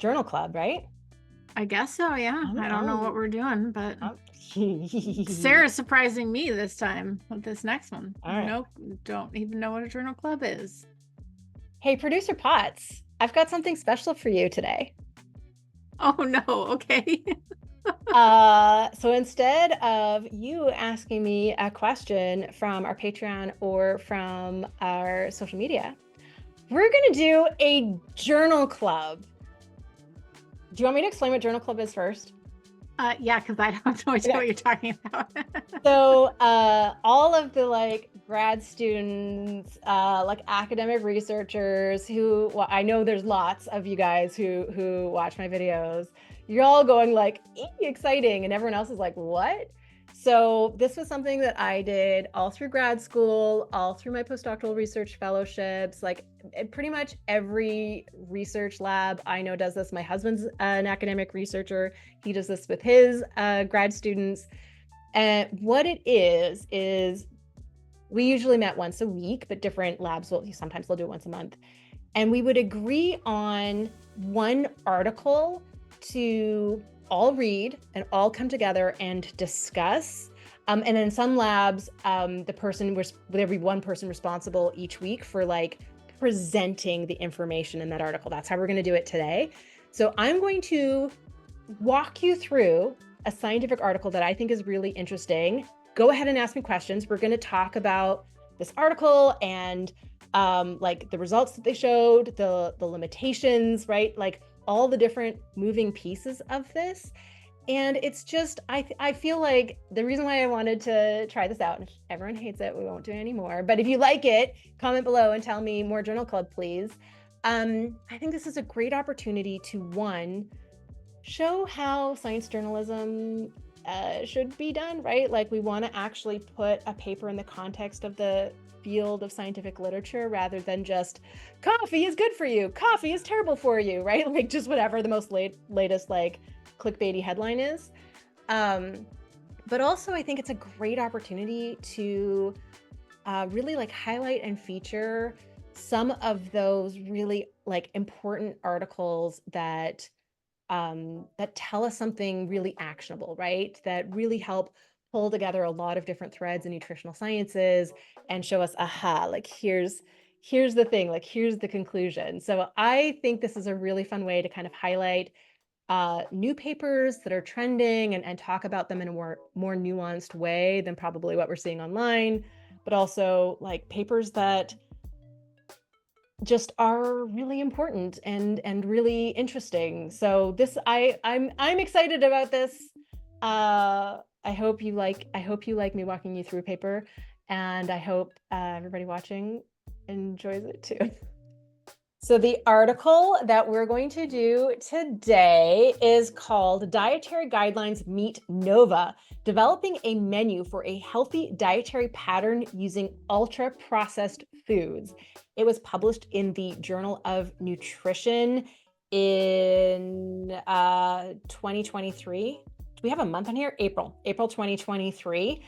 journal club, right? I guess so, yeah. I don't know what we're doing, but All Sarah's surprising me this time with this next one. right. Nope, don't even know what a journal club is. Hey, producer Potts, I've got something special for you today. Oh no, okay. So instead of you asking me a question from our Patreon or from our social media, we're going to do a journal club. Do you want me to explain what journal club is first? Yeah, because I have no idea Okay. what you're talking about. So all of the like grad students, like academic researchers who, well, I know there's lots of you guys who watch my videos. You're all going like, exciting, and everyone else is like, what? So this was something that I did all through grad school, all through my postdoctoral research fellowships. Like pretty much every research lab I know does this. My husband's an academic researcher. He does this with his grad students. And what it is we usually met once a week, but different labs will sometimes they'll do it once a month. And we would agree on one article to all read and all come together and discuss. And in some labs, there'd be one person responsible each week for like presenting the information in that article. That's how we're going to do it today. So I'm going to walk you through a scientific article that I think is really interesting. Go ahead and ask me questions. We're going to talk about this article and like the results that they showed, the limitations, right? Like all the different moving pieces of this. And it's just, I feel like the reason why I wanted to try this out, and if everyone hates it, we won't do it anymore. But if you like it, comment below and tell me more journal club, please. I think this is a great opportunity to, one, show how science journalism should be done, right? Like we want to actually put a paper in the context of the field of scientific literature rather than just coffee is good for you, coffee is terrible for you, right? Like just whatever the most latest like clickbaity headline is. But also I think it's a great opportunity to really like highlight and feature some of those really like important articles that tell us something really actionable, right? That really help pull together a lot of different threads in nutritional sciences and show us, aha, like here's the thing, like here's the conclusion. So I think this is a really fun way to kind of highlight new papers that are trending and talk about them in a more nuanced way than probably what we're seeing online, but also like papers that just are really important and really interesting. So this I'm excited about this. I hope you like me walking you through a paper, and I hope everybody watching enjoys it too. So the article that we're going to do today is called Dietary Guidelines Meet Nova, Developing a Menu for a Healthy Dietary Pattern Using Ultra-Processed Foods. It was published in the Journal of Nutrition in 2023. Do we have a month on here? April 2023.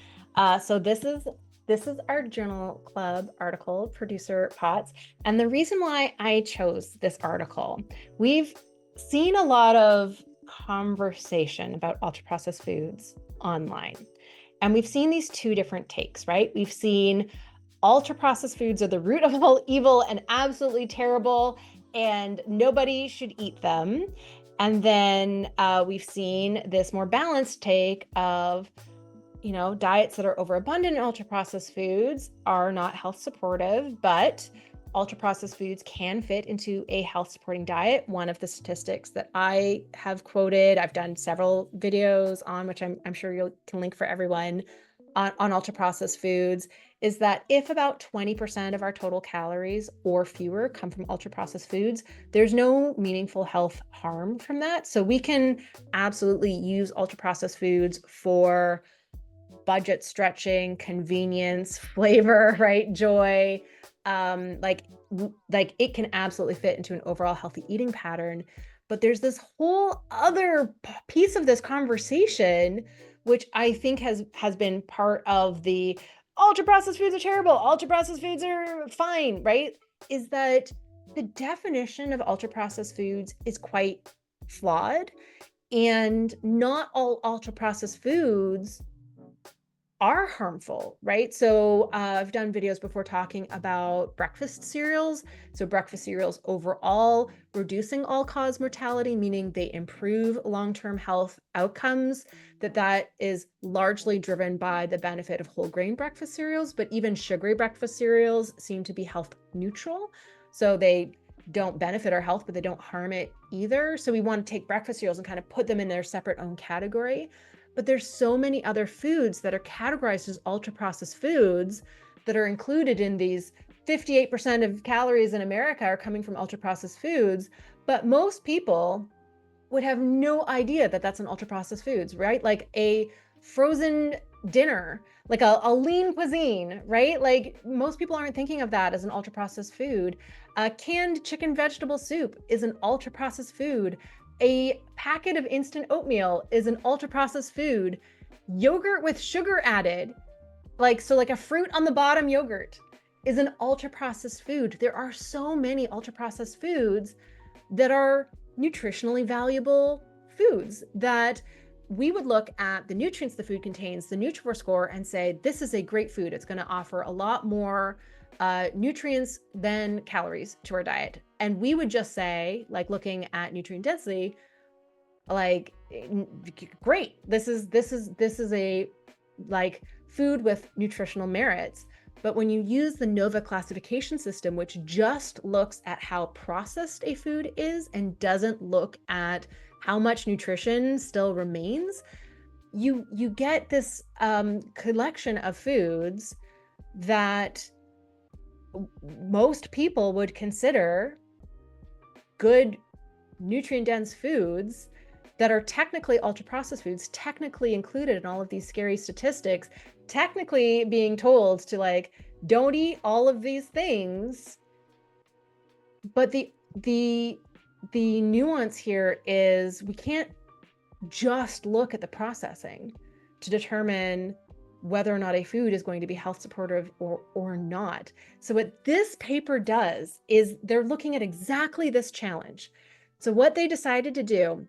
So this is our journal club article, producer Potts. And the reason why I chose this article, we've seen a lot of conversation about ultra-processed foods online. And we've seen these two different takes, right? We've seen ultra-processed foods are the root of all evil and absolutely terrible, and nobody should eat them. And then we've seen this more balanced take of, diets that are overabundant in ultra-processed foods are not health supportive, but ultra-processed foods can fit into a health-supporting diet. One of the statistics that I have quoted, I've done several videos on, which I'm sure you can link for everyone, on ultra-processed foods, is that if about 20% of our total calories or fewer come from ultra-processed foods, there's no meaningful health harm from that. So we can absolutely use ultra-processed foods for budget stretching, convenience, flavor, right? Joy. Like it can absolutely fit into an overall healthy eating pattern. But there's this whole other piece of this conversation, which I think has been part of the ultra processed foods are terrible, ultra processed foods are fine, right? Is that the definition of ultra processed foods is quite flawed. And not all ultra processed foods are harmful, right? So I've done videos before talking about breakfast cereals. So breakfast cereals overall reducing all-cause mortality, meaning they improve long-term health outcomes, that is largely driven by the benefit of whole grain breakfast cereals, but even sugary breakfast cereals seem to be health neutral. So they don't benefit our health, but they don't harm it either. So we want to take breakfast cereals and kind of put them in their separate own category. But there's so many other foods that are categorized as ultra processed foods that are included in these 58% of calories in America are coming from ultra processed foods. But most people would have no idea that that's an ultra processed foods, right? Like a frozen dinner, like a lean cuisine, right? Like most people aren't thinking of that as an ultra processed food. A canned chicken vegetable soup is an ultra processed food. A packet of instant oatmeal is an ultra processed food. Yogurt with sugar added, like a fruit on the bottom yogurt is an ultra processed food. There are so many ultra processed foods that are nutritionally valuable foods that we would look at the nutrients the food contains, the Nutrivore score, and say, this is a great food. It's going to offer a lot more nutrients than calories to our diet. And we would just say, like looking at nutrient density, like, great. This is a like food with nutritional merits. But when you use the NOVA classification system, which just looks at how processed a food is and doesn't look at how much nutrition still remains, you get this collection of foods that most people would consider good nutrient dense foods that are technically ultra processed foods, technically included in all of these scary statistics, technically being told to like, don't eat all of these things. But the nuance here is we can't just look at the processing to determine whether or not a food is going to be health supportive or not. So what this paper does is they're looking at exactly this challenge. So what they decided to do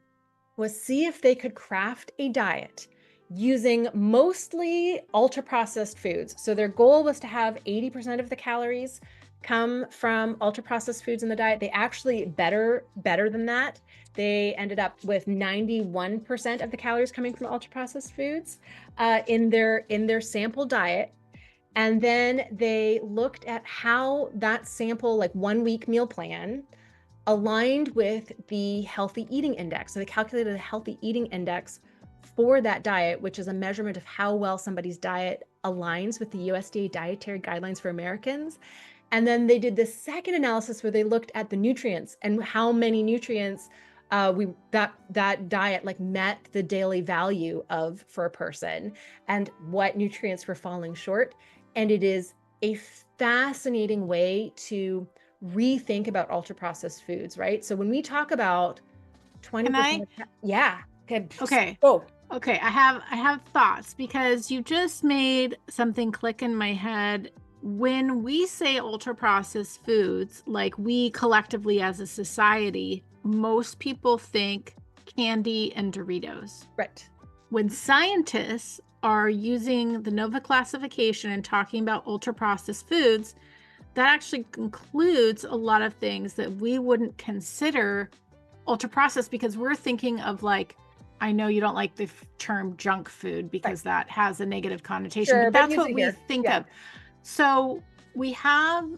was see if they could craft a diet using mostly ultra processed foods. So their goal was to have 80% of the calories come from ultra processed foods in the diet. They actually better than that. They ended up with 91% of the calories coming from ultra processed foods in their sample diet. And then they looked at how that sample, like 1 week meal plan, aligned with the healthy eating index. So they calculated a healthy eating index for that diet, which is a measurement of how well somebody's diet aligns with the USDA dietary guidelines for Americans. And then they did the second analysis where they looked at the nutrients and how many nutrients that diet like met the daily value of for a person and what nutrients were falling short. And it is a fascinating way to rethink about ultra processed foods, right? So when we talk about 20%, yeah. Okay. Oh, okay. I have thoughts because you just made something click in my head. When we say ultra processed foods, like we collectively as a society, most people think candy and Doritos. right. When scientists are using the NOVA classification and talking about ultra processed foods, that actually includes a lot of things that we wouldn't consider ultra processed because we're thinking of like, I know you don't like the term junk food because that has a negative connotation, Sure, but that's what we think of. So we have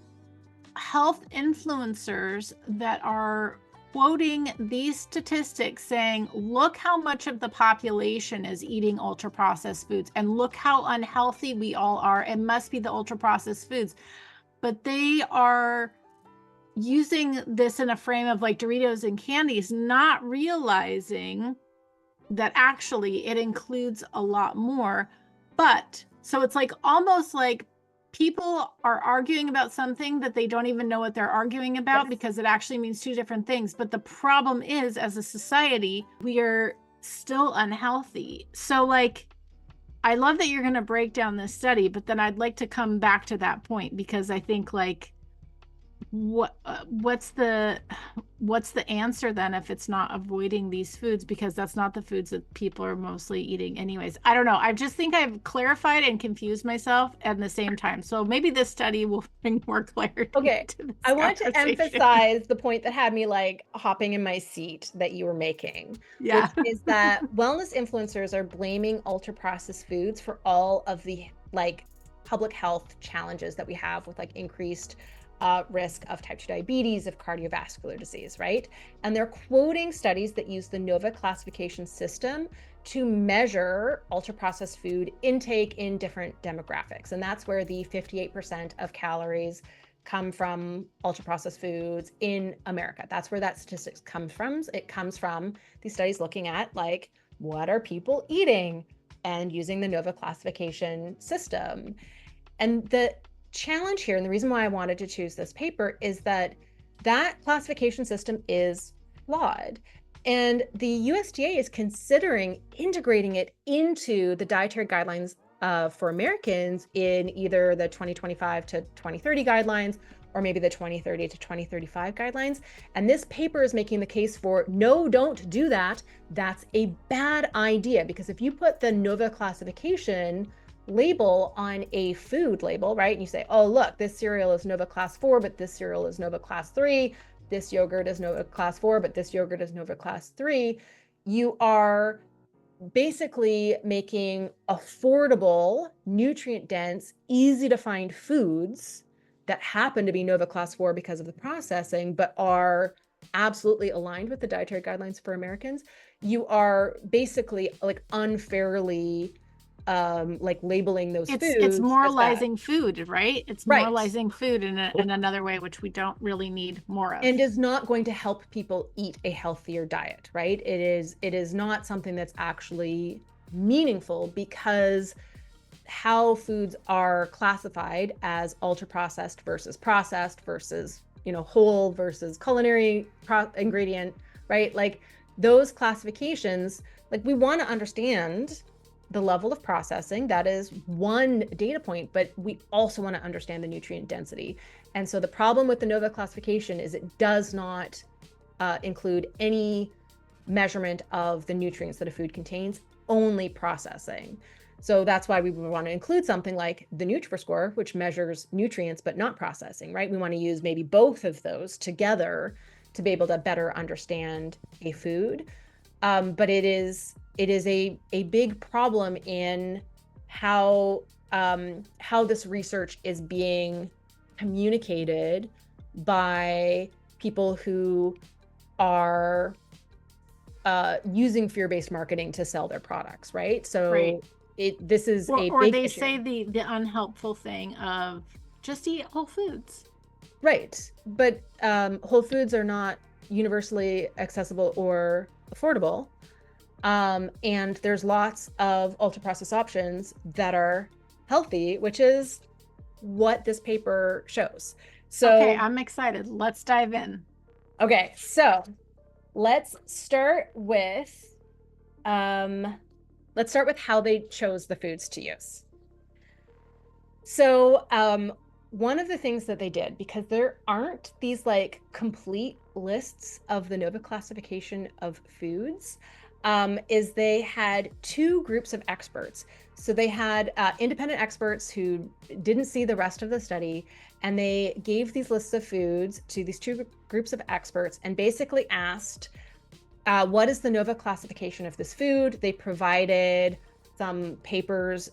health influencers that are quoting these statistics saying, look how much of the population is eating ultra processed foods and look how unhealthy we all are. It must be the ultra processed foods. But they are using this in a frame of like Doritos and candies, not realizing that actually it includes a lot more. But so it's like almost like people are arguing about something that they don't even know what they're arguing about because it actually means two different things. But the problem is, as a society, we are still unhealthy. So like, I love that you're going to break down this study, but then I'd like to come back to that point because I think like what's the answer then if it's not avoiding these foods, because that's not the foods that people are mostly eating anyways? I don't know. I just think I've clarified and confused myself at the same time. So maybe this study will bring more clarity Okay. to this I want to conversation. emphasize the point that had me like hopping in my seat that you were making, which Yeah. is that wellness influencers are blaming ultra processed foods for all of the like public health challenges that we have with like increased risk of type 2 diabetes, of cardiovascular disease, right? And they're quoting studies that use the NOVA classification system to measure ultra processed food intake in different demographics. And that's where the 58% of calories come from ultra processed foods in America. That's where that statistics comes from. It comes from these studies looking at like, what are people eating and using the NOVA classification system. And the challenge here, and the reason why I wanted to choose this paper, is that that classification system is flawed. And the USDA is considering integrating it into the dietary guidelines for Americans in either the 2025 to 2030 guidelines or maybe the 2030 to 2035 guidelines. And this paper is making the case for no, don't do that. That's a bad idea, because if you put the NOVA classification label on a food label, right? And you say, oh, look, this cereal is NOVA class 4, but this cereal is NOVA class 3. This yogurt is NOVA class 4, but this yogurt is NOVA class 3. You are basically making affordable, nutrient dense, easy to find foods that happen to be NOVA class 4 because of the processing, but are absolutely aligned with the dietary guidelines for Americans. You are basically like unfairly like labeling those It's foods as bad. moralizing food, right? It's Right. moralizing food in another way, which we don't really need more of. And is not going to help people eat a healthier diet, right? It is not something that's actually meaningful, because how foods are classified as ultra processed versus whole versus culinary ingredient, right? Like those classifications, like we want to understand the level of processing. That is one data point, but we also want to understand the nutrient density. And so the problem with the NOVA classification is it does not include any measurement of the nutrients that a food contains, only processing. So that's why we would want to include something like the Nutrivore score, which measures nutrients but not processing, right? We want to use maybe both of those together to be able to better understand a food. But it is a big problem in how this research is being communicated by people who are using fear-based marketing to sell their products, right? So Right. this is a Or big they issue. say the unhelpful thing of just eat whole foods. Right. But whole foods are not universally accessible or affordable. And there's lots of ultra processed options that are healthy, which is what this paper shows. Okay, So, I'm excited. Let's dive in. okay, so let's start with how they chose the foods to use. So, one of the things that they did, because there aren't these like complete lists of the NOVA classification of foods, is they had two groups of experts. So they had independent experts who didn't see the rest of the study, and they gave these lists of foods to these two groups of experts and basically asked, what is the NOVA classification of this food? They provided some papers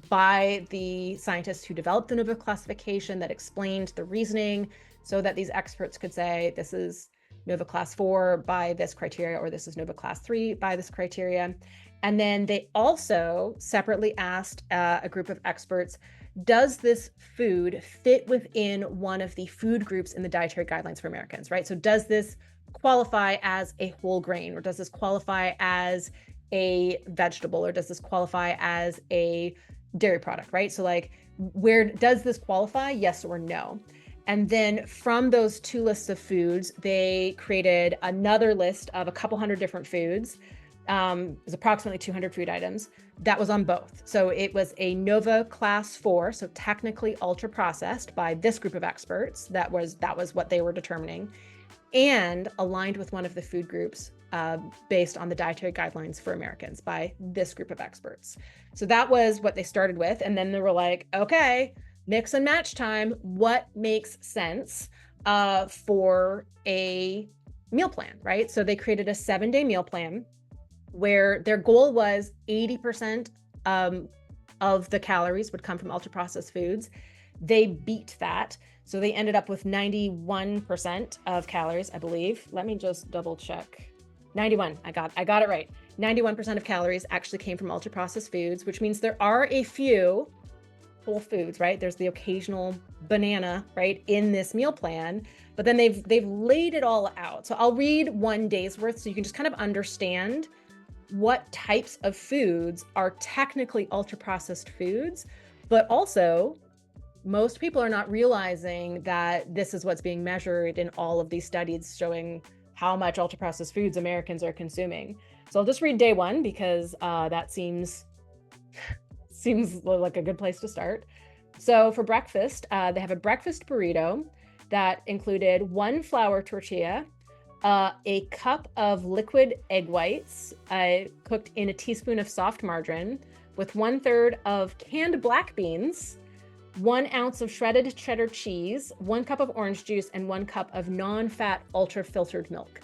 by the scientists who developed the NOVA classification that explained the reasoning so that these experts could say, this is NOVA class 4 by this criteria, or this is NOVA class 3 by this criteria. And then they also separately asked a group of experts, does this food fit within one of the food groups in the dietary guidelines for Americans, right? So does this qualify as a whole grain, or does this qualify as a vegetable, or does this qualify as a dairy product, right? So like, where does this qualify, yes or no? And then from those two lists of foods, they created another list of a couple hundred different foods It was approximately 200 food items. That was on both. So it was a Nova Class 4, so technically ultra processed by this group of experts. That was what they were determining, and aligned with one of the food groups based on the dietary guidelines for Americans by this group of experts. So that was what they started with. And then they were like, okay, mix and match time. What makes sense for a meal plan, right? So they created a 7-day meal plan where their goal was 80% of the calories would come from ultra processed foods. They beat that. So they ended up with 91% of calories, I believe. Let me just double check. 91, I got it right. 91% of calories actually came from ultra processed foods, which means there are a few whole foods, right? There's the occasional banana, right, in this meal plan, but then they've laid it all out. So I'll read one day's worth so you can just kind of understand what types of foods are technically ultra processed foods, but also most people are not realizing that this is what's being measured in all of these studies showing how much ultra processed foods Americans are consuming. So I'll just read day one because that seems like a good place to start. So for breakfast, they have a breakfast burrito that included 1 flour tortilla, a cup of liquid egg whites cooked in a teaspoon of soft margarine with 1/3 of canned black beans, 1 ounce of shredded cheddar cheese, 1 cup of orange juice, and 1 cup of non-fat ultra filtered milk.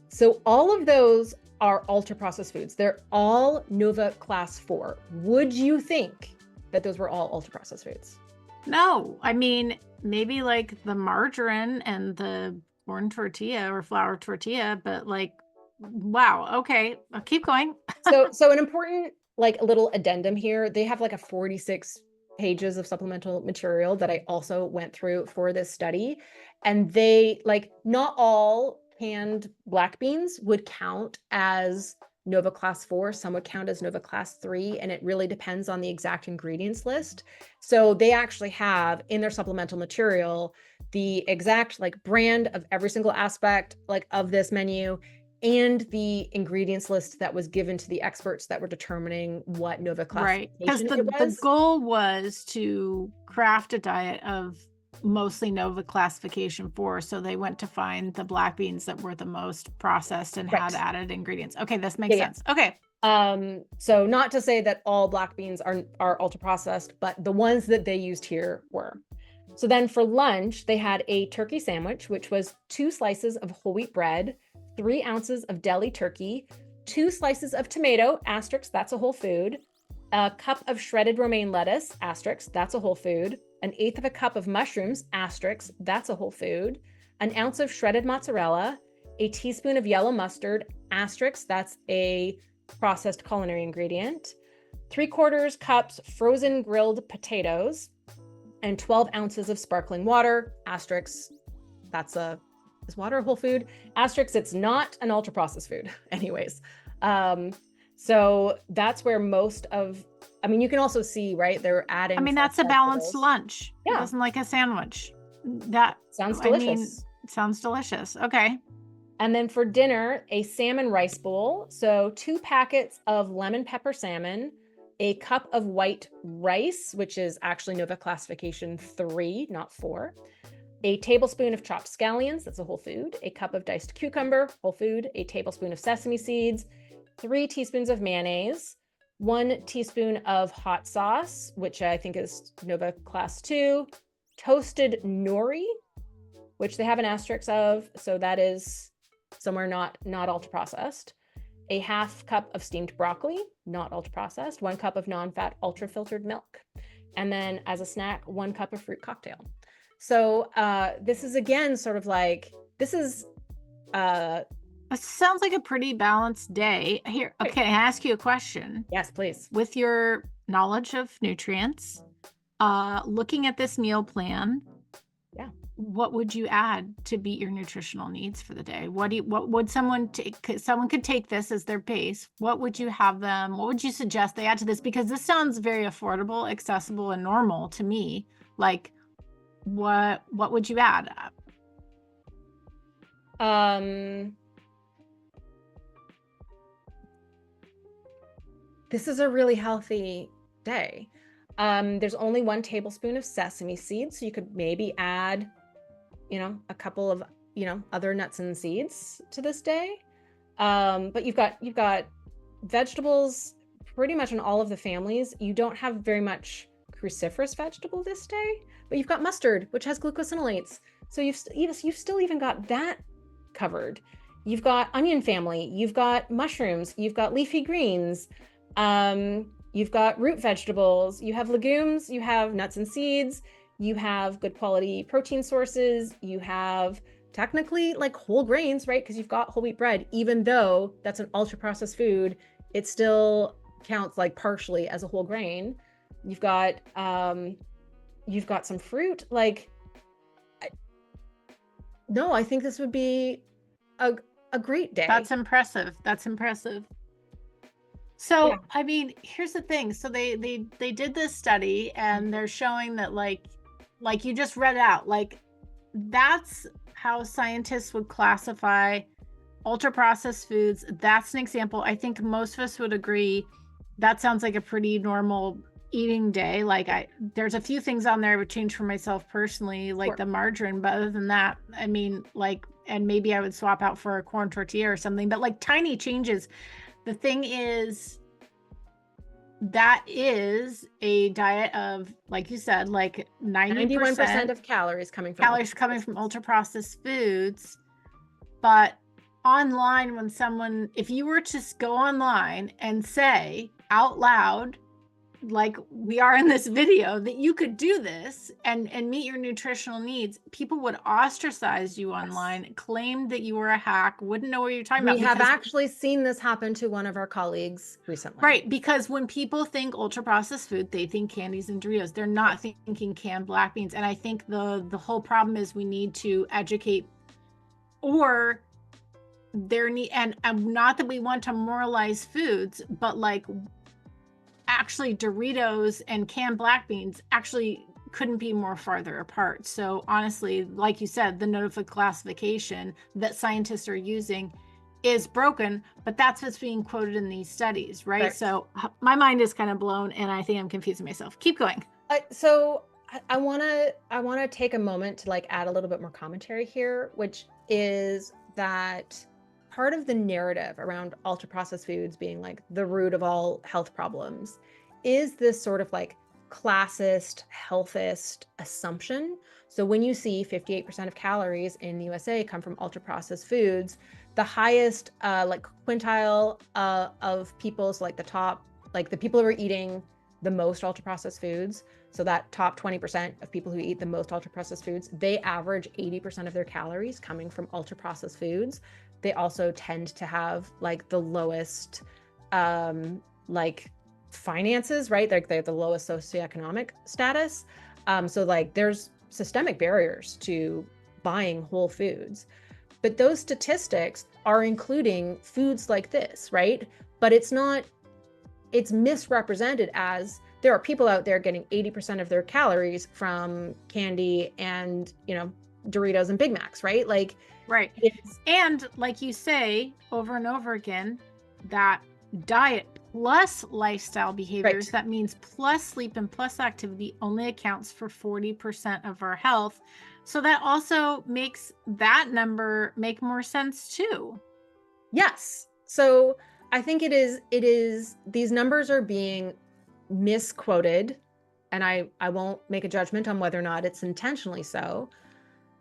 So all of those are ultra processed foods. They're all Nova Class 4. Would you think that those were all ultra processed foods? No, I mean, maybe like the margarine and the corn tortilla or flour tortilla, but like, wow. Okay. I'll keep going. So an important like a little addendum here. They have like a 46 pages of supplemental material that I also went through for this study. And they like not all canned black beans would count as Nova Class 4. Some would count as Nova Class 3, and it really depends on the exact ingredients list. So they actually have in their supplemental material the exact like brand of every single aspect like of this menu and the ingredients list that was given to the experts that were determining what Nova Right. Because classification it the was. goal was to craft a diet of mostly Nova classification 4. So they went to find the black beans that were the most processed and Right. had added ingredients. Okay, this makes Yeah, sense. Okay. So not to say that all black beans are ultra processed, but the ones that they used here were. So then for lunch, they had a turkey sandwich, which was 2 slices of whole wheat bread, 3 ounces of deli turkey, 2 slices of tomato, asterisk, that's a whole food, a cup of shredded romaine lettuce, asterisk, that's a whole food, 1/8 of a cup of mushrooms, asterisk, that's a whole food, 1 ounce of shredded mozzarella, a teaspoon of yellow mustard, asterisk, that's a processed culinary ingredient, 3/4 cups frozen grilled potatoes, and 12 ounces of sparkling water, asterisk, is water a whole food? Asterisk, it's not an ultra processed food. Anyways, so that's where most of, I mean, you can also see, right? They're adding. I mean, that's a balanced lunch. Yeah. It wasn't like a sandwich. That sounds delicious. delicious. I mean, it sounds delicious. Okay. And then for dinner, a salmon rice bowl. So 2 packets of lemon pepper salmon, a cup of white rice, which is actually Nova classification 3, not 4, a tablespoon of chopped scallions, that's a whole food, a cup of diced cucumber, whole food, a tablespoon of sesame seeds, 3 teaspoons of mayonnaise, 1 teaspoon of hot sauce, which I think is Nova Class 2, toasted nori, which they have an asterisk of, so that is somewhere not ultra processed, a 1/2 cup of steamed broccoli, not ultra processed, 1 cup of non-fat ultra filtered milk, and then as a snack, 1 cup of fruit cocktail. So this is again sort of like, this is it sounds like a pretty balanced day. Here, okay, I ask you a question. Yes, please. With your knowledge of nutrients, looking at this meal plan, yeah, what would you add to meet your nutritional needs for the day? What would someone take? Someone could take this as their base. What would you have them? What would you suggest they add to this? Because this sounds very affordable, accessible, and normal to me. Like, what would you add? this is a really healthy day. There's only 1 tablespoon of sesame seeds, so you could maybe add, a couple of, other nuts and seeds to this day. But you've got vegetables pretty much in all of the families. You don't have very much cruciferous vegetable this day, but you've got mustard, which has glucosinolates. So you've still even got that covered. You've got onion family, you've got mushrooms, you've got leafy greens, you've got root vegetables, you have legumes, you have nuts and seeds, you have good quality protein sources, you have technically like whole grains, right? Because you've got whole wheat bread, even though that's an ultra processed food, it still counts like partially as a whole grain. You've got some fruit. Like, no, I think this would be a great day. That's impressive. That's impressive. So, Yeah. I mean, here's the thing. So they did this study and they're showing that like you just read out, like that's how scientists would classify ultra processed foods. That's an example. I think most of us would agree that sounds like a pretty normal eating day. Like there's a few things on there I would change for myself personally, like Sure. the margarine, but other than that, I mean, like, and maybe I would swap out for a corn tortilla or something, but like tiny changes. The thing is, that is a diet of, like you said, like 91% of calories coming from ultra processed foods. But online, if you were to go online and say out loud, like we are in this video, that you could do this and meet your nutritional needs, people would ostracize you online, claim that you were a hack, wouldn't know what you're talking about. We have actually seen this happen to one of our colleagues recently. Right, because when people think ultra processed food, they think candies and Doritos. They're not thinking canned black beans. And I think the whole problem is we need to educate, or and not that we want to moralize foods, but like actually Doritos and canned black beans actually couldn't be more farther apart. So honestly, like you said, the Nutrivore classification that scientists are using is broken, but that's what's being quoted in these studies, right? So my mind is kind of blown and I think I'm confusing myself. Keep going. So I want to take a moment to like add a little bit more commentary here, which is that part of the narrative around ultra processed foods being like the root of all health problems is this sort of like classist, healthist assumption. So when you see 58% of calories in the USA come from ultra processed foods, the highest like quintile of people, so like the top, like the people who are eating the most ultra processed foods, so that top 20% of people who eat the most ultra processed foods, they average 80% of their calories coming from ultra processed foods. They also tend to have like the lowest like finances, right? Like they're the lowest socioeconomic status. So like there's systemic barriers to buying whole foods. But those statistics are including foods like this, right? But it's misrepresented as there are people out there getting 80% of their calories from candy and, Doritos and Big Macs, right? Like, right. And like you say over and over again, that diet plus lifestyle behaviors, right, that means plus sleep and plus activity only accounts for 40% of our health. So that also makes that number make more sense too. Yes. So I think it is these numbers are being misquoted, and I won't make a judgment on whether or not it's intentionally so,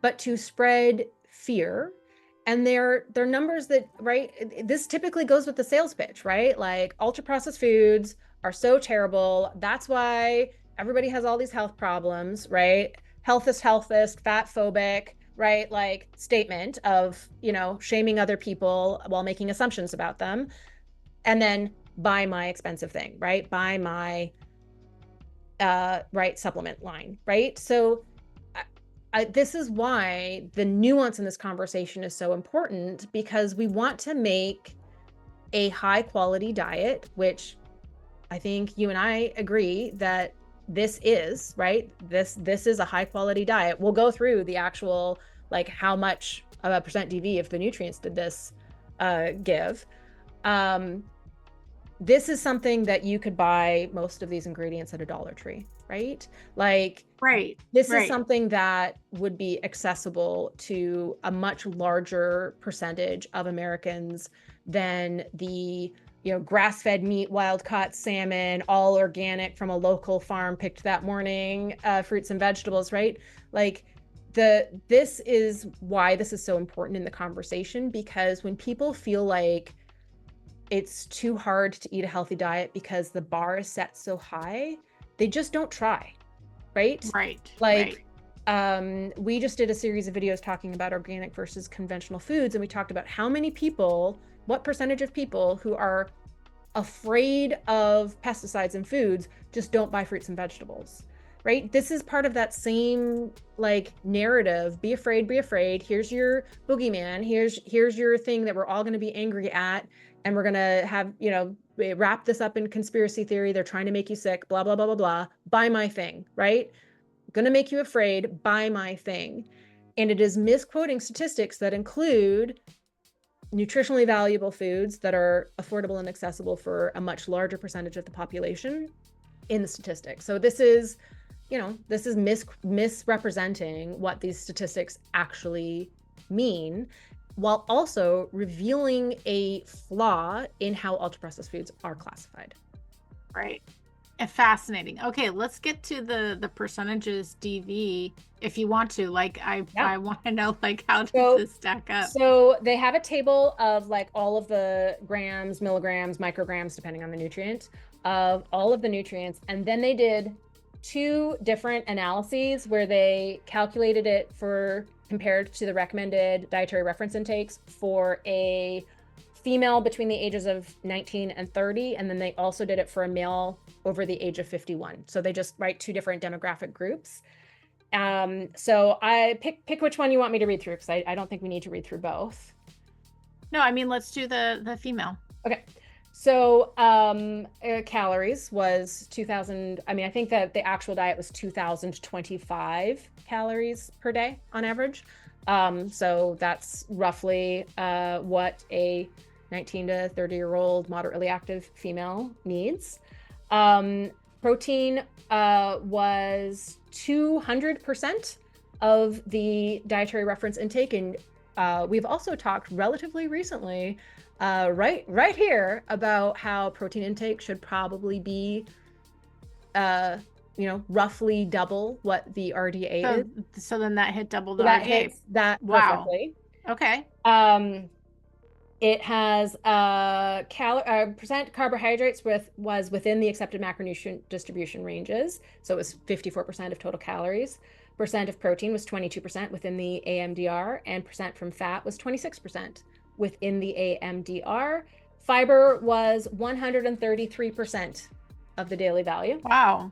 but to spread fear. And they're numbers that, right, this typically goes with the sales pitch, right? Like ultra processed foods are so terrible. That's why everybody has all these health problems, right? Healthist, fat phobic, right? Like statement of, shaming other people while making assumptions about them. And then buy my expensive thing, right? Buy my right supplement line, right? So this is why the nuance in this conversation is so important, because we want to make a high quality diet, which I think you and I agree that this is, right? This is a high quality diet. We'll go through the actual, like how much of a percent DV if the nutrients did this give. this is something that you could buy most of these ingredients at a Dollar Tree, right? Like, Right. this is Right. something that would be accessible to a much larger percentage of Americans than the, grass-fed meat, wild-caught salmon, all organic from a local farm picked that morning, fruits and vegetables, right? Like, this is why this is so important in the conversation, because when people feel like it's too hard to eat a healthy diet because the bar is set so high, they just don't try, right? Right. Like, we just did a series of videos talking about organic versus conventional foods, and we talked about what percentage of people who are afraid of pesticides in foods just don't buy fruits and vegetables, right? This is part of that same like narrative. Be afraid, be afraid. Here's your boogeyman. Here's your thing that we're all going to be angry at, and we're going to have, wrap this up in conspiracy theory. They're trying to make you sick, blah, blah, blah, blah, blah. Buy my thing, right? Going to make you afraid, buy my thing. And it is misquoting statistics that include nutritionally valuable foods that are affordable and accessible for a much larger percentage of the population in the statistics. So this is, misrepresenting what these statistics actually mean, while also revealing a flaw in how ultra-processed foods are classified. Right. Fascinating. Okay, let's get to the percentages DV if you want to. Like, I want to know, like, how does this stack up? So they have a table of like all of the grams, milligrams, micrograms, depending on the nutrient, of all of the nutrients. And then they did 2 different analyses where they calculated it compared to the recommended dietary reference intakes for a female between the ages of 19 and 30, and then they also did it for a male over the age of 51. So they just write 2 different demographic groups. So I pick which one you want me to read through, because I don't think we need to read through both. No, I mean, let's do the female. Okay. So calories was 2,000. I mean, I think that the actual diet was 2,025 calories per day on average. So that's roughly what a 19 to 30-year-old moderately active female needs. Protein was 200% of the dietary reference intake. And we've also talked relatively recently, right here, about how protein intake should probably be, roughly double what the RDA is. So then that hit double the that RDA. hits that perfectly. Okay. It has percent carbohydrates was within the accepted macronutrient distribution ranges. So it was 54% of total calories. Percent of protein was 22% within the AMDR, and percent from fat was 26% within the AMDR. Fiber was 133% of the daily value. Wow.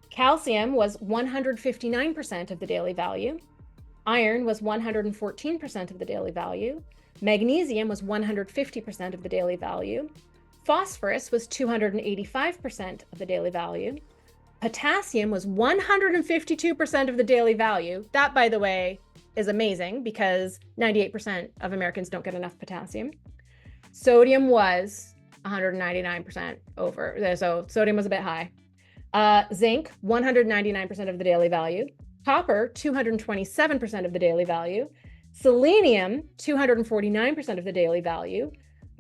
Calcium was 159% of the daily value. Iron was 114% of the daily value. Magnesium was 150% of the daily value. Phosphorus was 285% of the daily value. Potassium was 152% of the daily value. That, by the way, is amazing, because 98% of Americans don't get enough potassium. Sodium was 199% over, so sodium was a bit high. Zinc, 199% of the daily value. Copper, 227% of the daily value. Selenium, 249% of the daily value.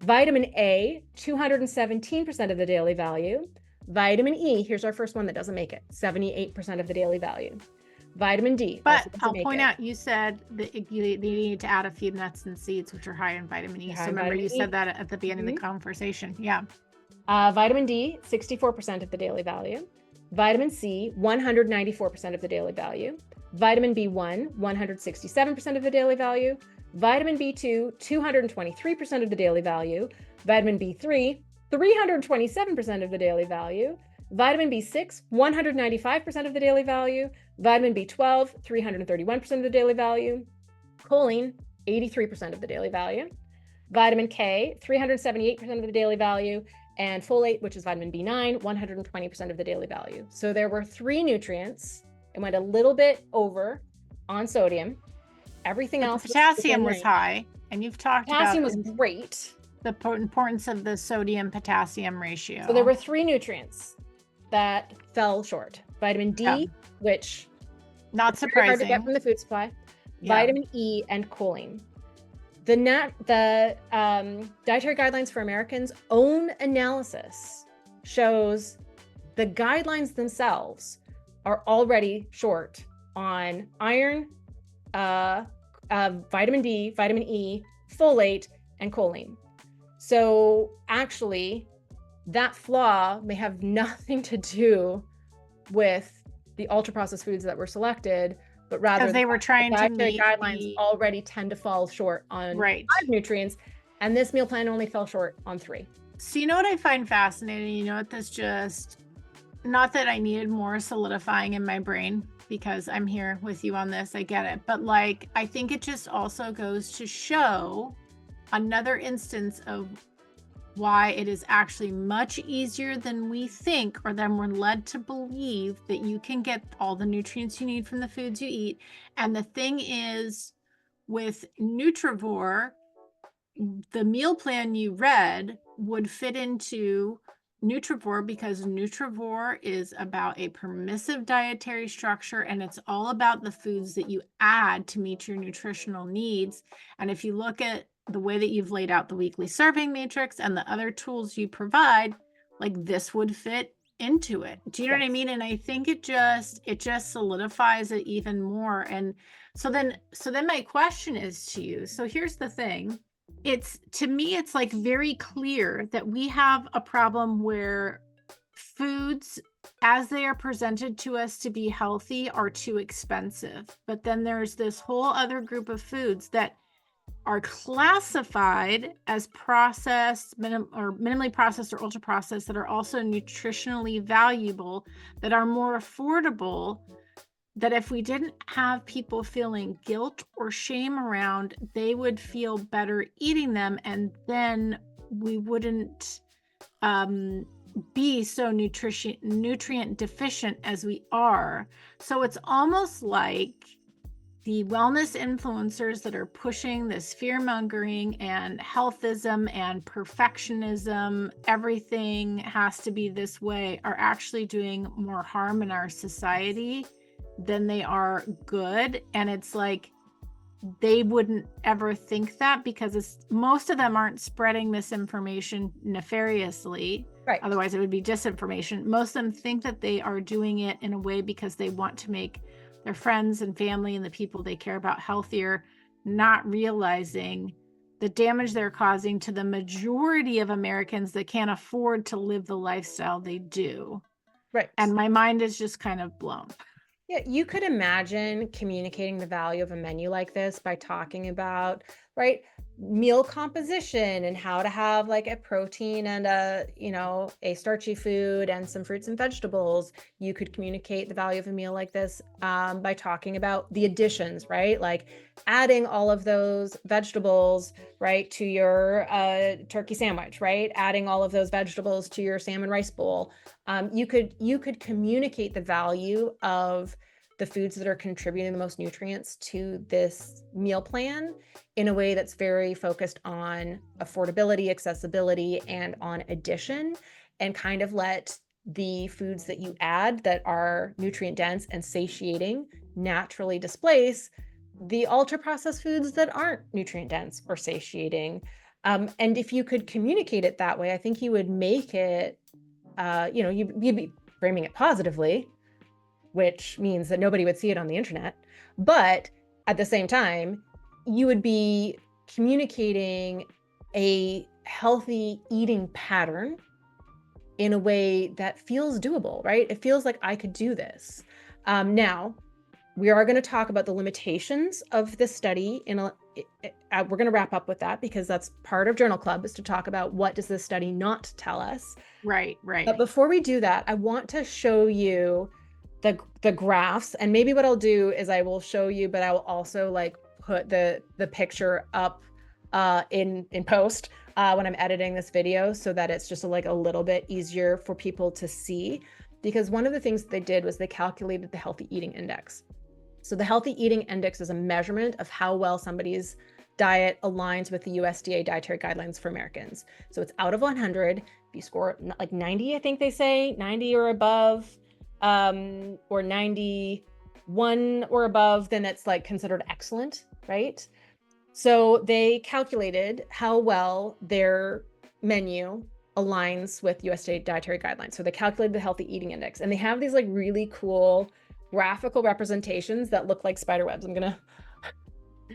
Vitamin A, 217% of the daily value. Vitamin E, here's our first one that doesn't make it, 78% of the daily value. Vitamin D. But I'll point out, you said that you need to add a few nuts and seeds, which are high in vitamin E. So remember, you said that at the beginning of the conversation. Yeah. Vitamin D, 64% of the daily value. Vitamin C, 194% of the daily value. Vitamin B1, 167% of the daily value. Vitamin B2, 223% of the daily value. Vitamin B3, 327% of the daily value. Vitamin B6, 195% of the daily value. Vitamin B12, 331% of the daily value. Choline, 83% of the daily value. Vitamin K, 378% of the daily value. And folate, which is vitamin B9, 120% of the daily value. So there were 3 nutrients. It went a little bit over on sodium. Everything else, potassium was high, and you've talked about potassium was great. The importance of the sodium potassium ratio. So there were 3 nutrients that fell short. Vitamin D, Yeah. which Not is very hard to get surprising. from the food supply, Yeah. vitamin E, and choline. The Dietary Guidelines for Americans' own analysis shows the guidelines themselves are already short on iron, vitamin D, vitamin E, folate, and choline. So actually, that flaw may have nothing to do with the ultra-processed foods that were selected, but rather because they were trying the to dietary meet guidelines already tend to fall short on right 5 nutrients, and this meal plan only fell short on 3. So you know what I find fascinating? You know what this just, not that I needed more solidifying in my brain, because I'm here with you on this, I get it. But like, I think it just also goes to show another instance of why it is actually much easier than we think, or than we're led to believe, that you can get all the nutrients you need from the foods you eat. And the thing is, with Nutrivore, the meal plan you read would fit into Nutrivore, because Nutrivore is about a permissive dietary structure, and it's all about the foods that you add to meet your nutritional needs. And if you look at the way that you've laid out the weekly serving matrix and the other tools you provide, like, this would fit into it. Do you know what I mean? And I think it just solidifies it even more. And so then my question is to you. So here's the thing. To me, it's like very clear that we have a problem where foods, as they are presented to us to be healthy, are too expensive. But then there's this whole other group of foods that are classified as processed, minimally processed or ultra processed, that are also nutritionally valuable, that are more affordable, that if we didn't have people feeling guilt or shame around, they would feel better eating them, and then we wouldn't be so nutrient deficient as we are. So it's almost like the wellness influencers that are pushing this fear-mongering and healthism and perfectionism, everything has to be this way, are actually doing more harm in our society than they are good. And it's like, they wouldn't ever think that, because most of them aren't spreading misinformation nefariously. Right. Otherwise it would be disinformation. Most of them think that they are doing it in a way because they want to make their friends and family and the people they care about healthier, not realizing the damage they're causing to the majority of Americans that can't afford to live the lifestyle they do. Right. And my mind is just kind of blown. Yeah, you could imagine communicating the value of a menu like this by talking about, right, meal composition and how to have like a protein and a starchy food and some fruits and vegetables. You could communicate the value of a meal like this by talking about the additions, right? Like adding all of those vegetables, right, to your turkey sandwich, right? Adding all of those vegetables to your salmon rice bowl. You could communicate the value of the foods that are contributing the most nutrients to this meal plan in a way that's very focused on affordability, accessibility, and on addition, and kind of let the foods that you add that are nutrient dense and satiating naturally displace the ultra processed foods that aren't nutrient dense or satiating. And if you could communicate it that way, I think you would make it, you'd be framing it positively, which means that nobody would see it on the internet. But at the same time, you would be communicating a healthy eating pattern in a way that feels doable, right? It feels like I could do this. Now, we are going to talk about the limitations of this study. We're going to wrap up with that, because that's part of Journal Club, is to talk about what does this study not tell us. Right. But before we do that, I want to show you the graphs, and maybe what I'll do is I will show you, but I will also like put the picture up in post when I'm editing this video, so that it's just like a little bit easier for people to see. Because one of the things that they did was they calculated the healthy eating index. So the healthy eating index is a measurement of how well somebody's diet aligns with the USDA dietary guidelines for Americans. So it's out of 100. If you score like 90, I think they say 90 or above, or 91 or above, then it's like considered excellent, right? So they calculated how well their menu aligns with USDA dietary guidelines. So they calculated the healthy eating index, and they have these like really cool graphical representations that look like spider webs.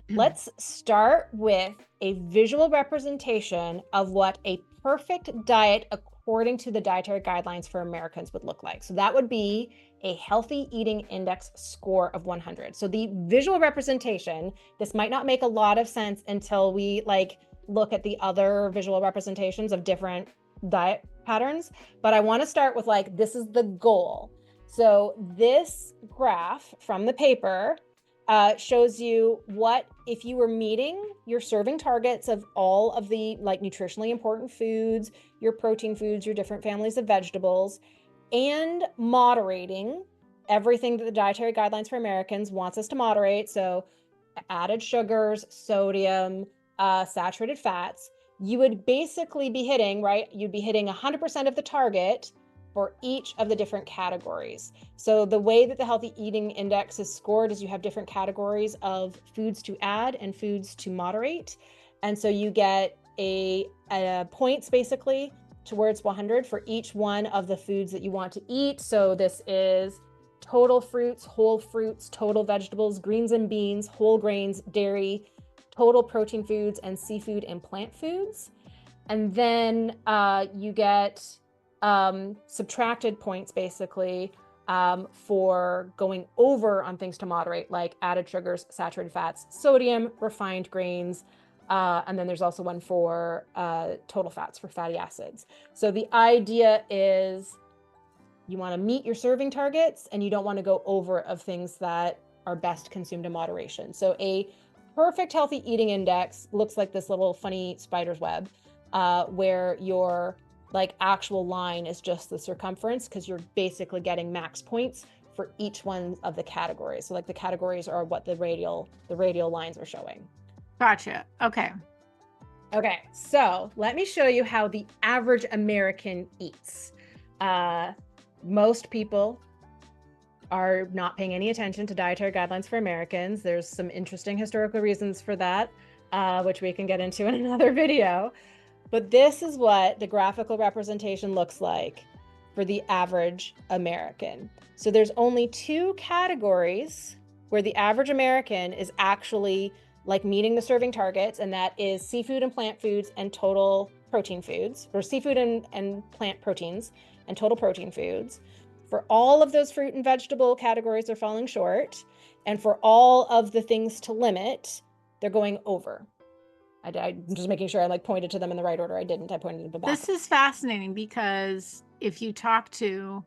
Let's start with a visual representation of what a perfect diet according to the dietary guidelines for Americans would look like. So that would be a healthy eating index score of 100. So the visual representation, this might not make a lot of sense until we like look at the other visual representations of different diet patterns, but I want to start with like, this is the goal. So this graph from the paper shows you what if you were meeting your serving targets of all of the like nutritionally important foods, your protein foods, your different families of vegetables, and moderating everything that the dietary guidelines for Americans wants us to moderate. So added sugars, sodium, saturated fats, you would basically be hitting, right? You'd be hitting 100% of the target for each of the different categories. So the way that the healthy eating index is scored is you have different categories of foods to add and foods to moderate. And so you get a points basically towards 100 for each one of the foods that you want to eat. So this is total fruits, total vegetables, greens and beans, whole grains, dairy, total protein foods, and seafood and plant foods. And then you get subtracted points basically for going over on things to moderate, like added sugars, saturated fats, sodium, refined grains, and then there's also one for total fats, for fatty acids. So the idea is you want to meet your serving targets and you don't want to go over of things that are best consumed in moderation. So a perfect healthy eating index looks like this little funny spider's web, where your like actual line is just the circumference, because you're basically getting max points for each one of the categories. So like the categories are what the radial lines are showing. Gotcha. Okay. Okay, so let me show you how the average American eats. Most people are not paying any attention to dietary guidelines for Americans. There's some interesting historical reasons for that, which we can get into in another video. But this is what the graphical representation looks like for the average American. So there's only two categories where the average American is actually like meeting the serving targets, and that is seafood and plant foods and total protein foods, or seafood and plant proteins and total protein foods. For all of those fruit and vegetable categories, they're falling short. And for all of the things to limit, they're going over. I'm just making sure I like pointed to them in the right order. I didn't. I pointed to the back. This is fascinating because if you talk to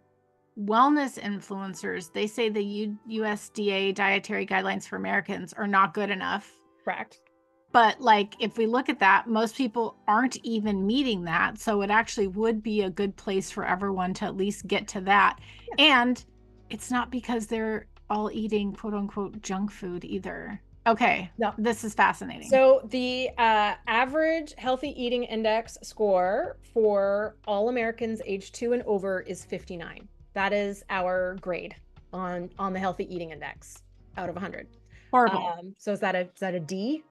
wellness influencers, they say the USDA dietary guidelines for Americans are not good enough. Correct. But like, if we look at that, most people aren't even meeting that. So it actually would be a good place for everyone to at least get to that. Yeah. And it's not because they're all eating quote unquote junk food either. Okay, no, this is fascinating. So the average healthy eating index score for all Americans age 2 and over is 59. That is our grade on the healthy eating index out of 100. Horrible. So is that a D?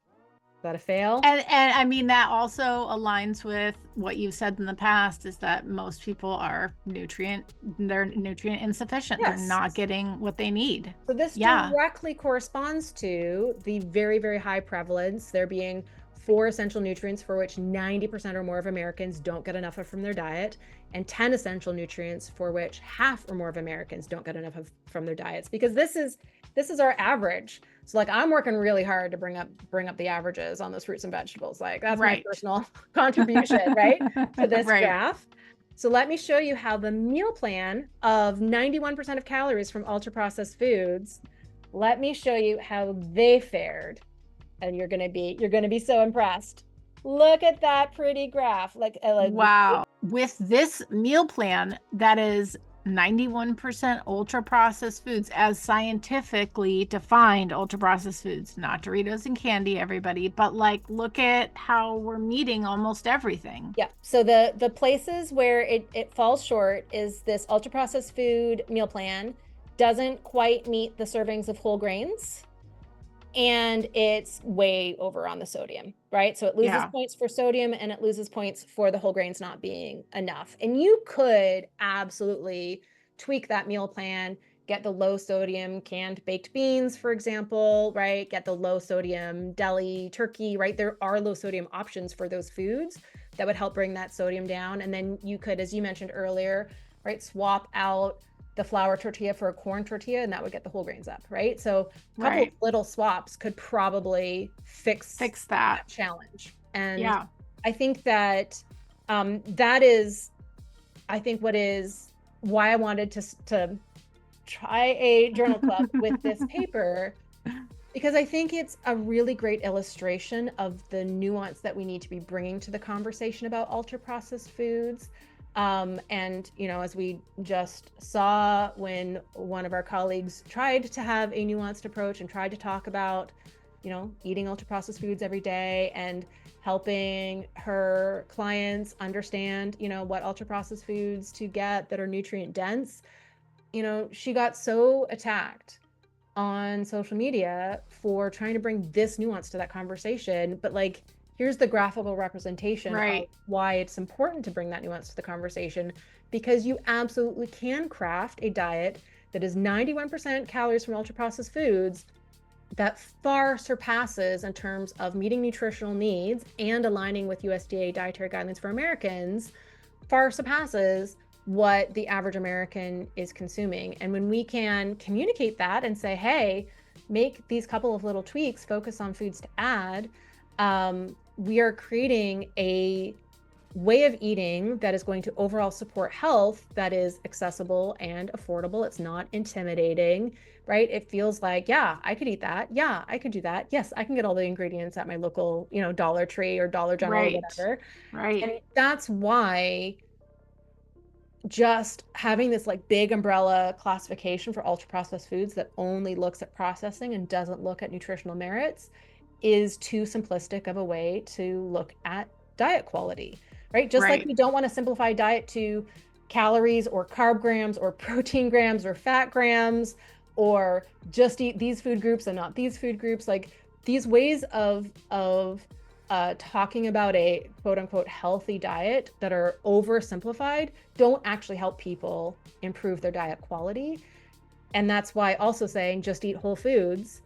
Is that a fail? And I mean, that also aligns with what you've said in the past, is that most people are nutrient insufficient. Yes. They're not getting what they need. So this directly corresponds to the very, very high prevalence, there being 4 essential nutrients for which 90% or more of Americans don't get enough of from their diet, and 10 essential nutrients for which half or more of Americans don't get enough of from their diets, because this is our average. So like, I'm working really hard to bring up the averages on those fruits and vegetables. Like, that's my personal contribution, right, to this graph. So let me show you how the meal plan of 91% of calories from ultra processed foods, let me show you how they fared. And you're gonna be so impressed. Look at that pretty graph. Like wow. With this meal plan that is 91% ultra processed foods as scientifically defined ultra processed foods, not Doritos and candy, everybody, but like look at how we're meeting almost everything. Yeah. So the places where it falls short is this ultra processed food meal plan doesn't quite meet the servings of whole grains, and it's way over on the sodium, right? So it loses Yeah, points for sodium and it loses points for the whole grains not being enough. And you could absolutely tweak that meal plan, get the low sodium canned baked beans, for example, right? Get the low sodium deli turkey, right? There are low sodium options for those foods that would help bring that sodium down. And then you could, as you mentioned earlier, right, swap out the flour tortilla for a corn tortilla, and that would get the whole grains up, right? So a couple of right. little swaps could probably fix Fix that. that challenge. And Yeah. I think that that is, I think what is why I wanted to try a journal club with this paper, because I think it's a really great illustration of the nuance that we need to be bringing to the conversation about ultra processed foods. And, you know, as we just saw when one of our colleagues tried to have a nuanced approach and tried to talk about, you know, eating ultra processed foods every day and helping her clients understand, you know, what ultra processed foods to get that are nutrient dense, you know, she got so attacked on social media for trying to bring this nuance to that conversation. But like, here's the graphical representation of Right. why it's important to bring that nuance to the conversation, because you absolutely can craft a diet that is 91% calories from ultra processed foods that far surpasses in terms of meeting nutritional needs and aligning with USDA dietary guidelines for Americans, far surpasses what the average American is consuming. And when we can communicate that and say, hey, make these couple of little tweaks, focus on foods to add, we are creating a way of eating that is going to overall support health that is accessible and affordable. It's not intimidating, right? It feels like, yeah, I could eat that. Yeah, I could do that. Yes, I can get all the ingredients at my local, you know, Dollar Tree or Dollar General or Right. whatever. Right. And that's why just having this like big umbrella classification for ultra processed foods that only looks at processing and doesn't look at nutritional merits is too simplistic of a way to look at diet quality, right? Just like Right. we don't want to simplify diet to calories or carb grams or protein grams or fat grams or just eat these food groups and not these food groups. Like these ways of talking about a quote unquote healthy diet that are oversimplified don't actually help people improve their diet quality. And that's why also saying just eat whole foods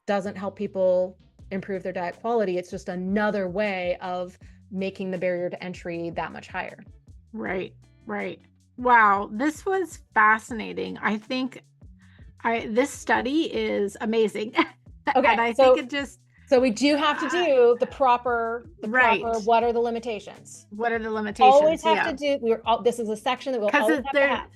doesn't help people improve their diet quality. It's just another way of making the barrier to entry that much higher. Right. Right. Wow, this was fascinating. I think this study is amazing. Okay, And I think it just so we do have to do the proper right. what are the limitations? What are the Always limitations? have to Yeah. do, this is a section that we'll Because always have to there, have.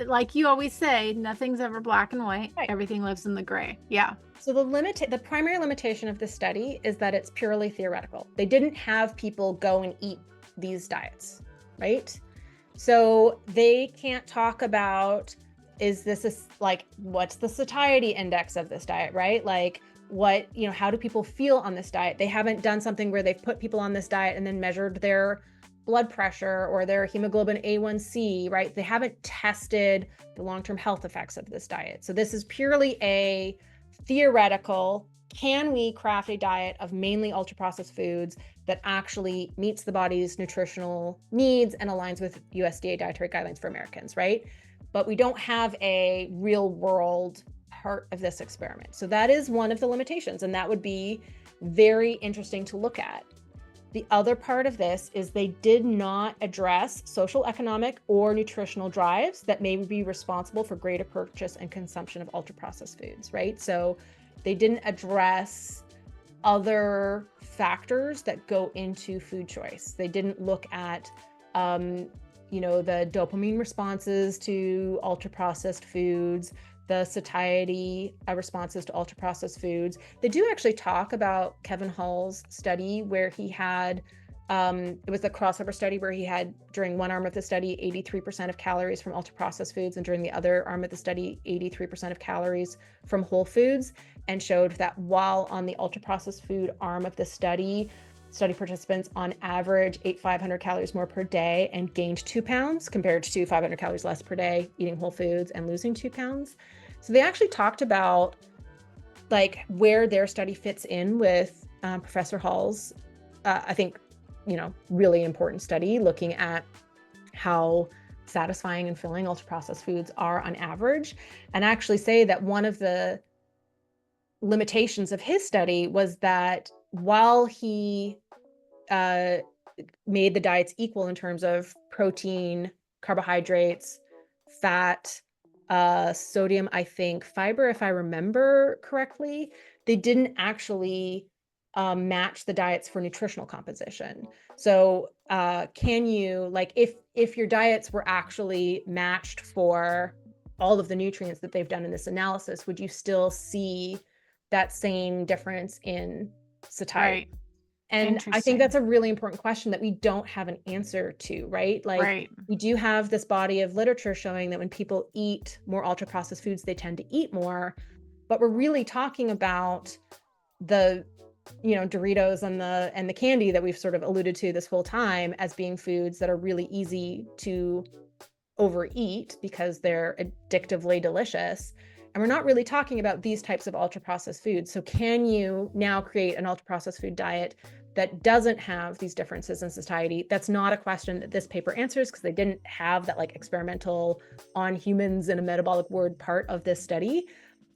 like you always say, nothing's ever black and white. Right. Everything lives in the gray. Yeah. So the primary limitation of this study is that it's purely theoretical. They didn't have people go and eat these diets, right? So they can't talk about, is this like, what's the satiety index of this diet, right? Like what, you know, how do people feel on this diet? They haven't done something where they've put people on this diet and then measured their blood pressure or their hemoglobin A1C, right? They haven't tested the long-term health effects of this diet. So this is purely a theoretical, can we craft a diet of mainly ultra processed foods that actually meets the body's nutritional needs and aligns with USDA dietary guidelines for Americans, right? But we don't have a real world part of this experiment. So that is one of the limitations, and that would be very interesting to look at. The other part of this is they did not address social, economic, or nutritional drives that may be responsible for greater purchase and consumption of ultra processed foods, right? So they didn't address other factors that go into food choice. They didn't look at, you know, the dopamine responses to ultra processed foods, the satiety responses to ultra processed foods. They do actually talk about Kevin Hall's study where he had It was the crossover study where he had, during one arm of the study, 83% of calories from ultra processed foods, and during the other arm of the study, 83% of calories from whole foods, and showed that while on the ultra processed food arm of the study participants on average ate 500 calories more per day and gained 2 pounds compared to 500 calories less per day eating whole foods and losing 2 pounds. So they actually talked about like where their study fits in with Professor Hall's, I think, really important study looking at how satisfying and filling ultra processed foods are on average, and actually say that one of the limitations of his study was that while he made the diets equal in terms of protein, carbohydrates, fat, sodium, I think, fiber, if I remember correctly, they didn't actually match the diets for nutritional composition. So can you, like, if your diets were actually matched for all of the nutrients that they've done in this analysis, would you still see that same difference in satiety? Right. And I think that's a really important question that we don't have an answer to, right? Like, Right. we do have this body of literature showing that when people eat more ultra processed foods, they tend to eat more. But we're really talking about the, Doritos and the candy that we've sort of alluded to this whole time as being foods that are really easy to overeat because they're addictively delicious. And we're not really talking about these types of ultra processed foods. So can you now create an ultra processed food diet that doesn't have these differences in satiety? That's not a question that this paper answers because they didn't have that like experimental on humans in a metabolic ward part of this study.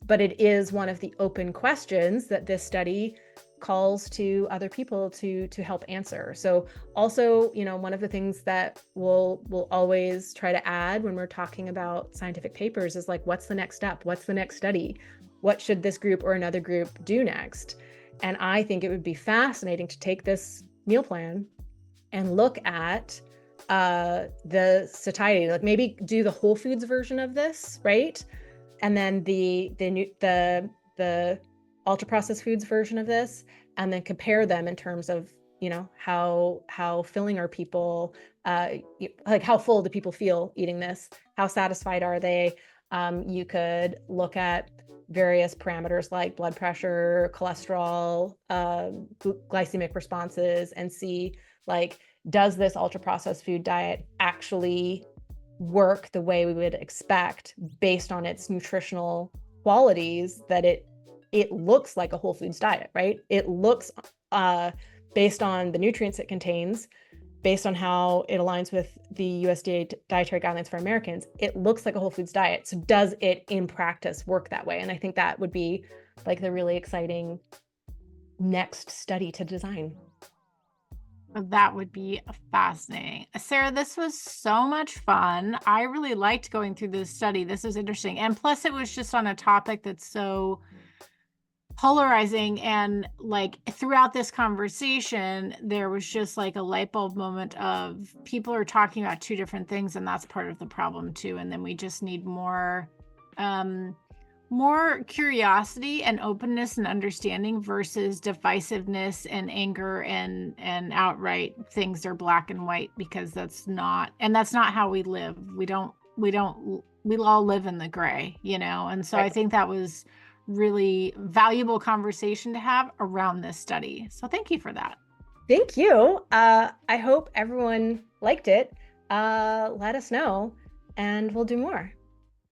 But it is one of the open questions that this study calls to other people to help answer. So also, one of the things that we'll always try to add when we're talking about scientific papers is like, what's the next step? What's the next study? What should this group or another group do next? And I think it would be fascinating to take this meal plan and look at the satiety, like maybe do the whole foods version of this, right? And then the ultra processed foods version of this, and then compare them in terms of, how filling are people, like how full do people feel eating this? How satisfied are they? You could look at various parameters like blood pressure, cholesterol, glycemic responses, and see, like, does this ultra processed food diet actually work the way we would expect based on its nutritional qualities, that it looks like a whole foods diet, right? It looks, based on the nutrients it contains, based on how it aligns with the USDA dietary guidelines for Americans, it looks like a whole foods diet. So does it in practice work that way? And I think that would be like the really exciting next study to design. That would be fascinating. Sarah, this was so much fun. I really liked going through this study. This was interesting. And plus, it was just on a topic that's so polarizing. And like throughout this conversation, there was just like a light bulb moment of people are talking about two different things, and that's part of the problem too. And then we just need more curiosity and openness and understanding versus divisiveness and anger and outright things are black and white, because that's not how we live. We all live in the gray, and so Right. I think that was really valuable conversation to have around this study. So thank you for that. Thank you. I hope everyone liked it. Let us know and we'll do more.